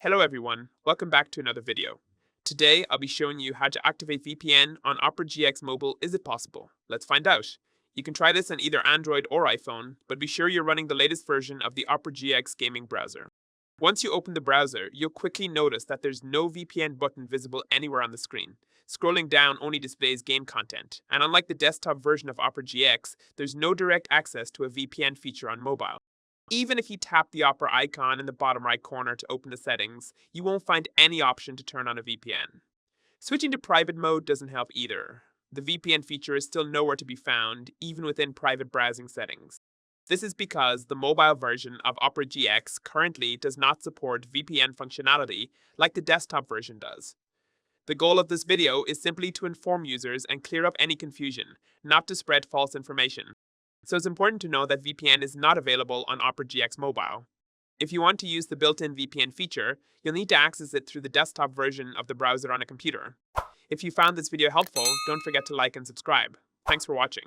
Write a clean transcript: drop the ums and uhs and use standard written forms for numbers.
Hello everyone, welcome back to another video. Today I'll be showing you how to activate VPN on Opera GX Mobile. Is it possible? Let's find out. You can try this on either Android or iPhone, but be sure you're running the latest version of the Opera GX gaming browser. Once you open the browser, you'll quickly notice that there's no VPN button visible anywhere on the screen. Scrolling down only displays game content, and unlike the desktop version of Opera GX, there's no direct access to a VPN feature on mobile. Even if you tap the Opera icon in the bottom right corner to open the settings, you won't find any option to turn on a VPN. Switching to private mode doesn't help either. The VPN feature is still nowhere to be found, even within private browsing settings. This is because the mobile version of Opera GX currently does not support VPN functionality like the desktop version does. The goal of this video is simply to inform users and clear up any confusion, not to spread false information. So it's important to know that VPN is not available on Opera GX Mobile. If you want to use the built-in VPN feature, you'll need to access it through the desktop version of the browser on a computer. If you found this video helpful, don't forget to like and subscribe. Thanks for watching.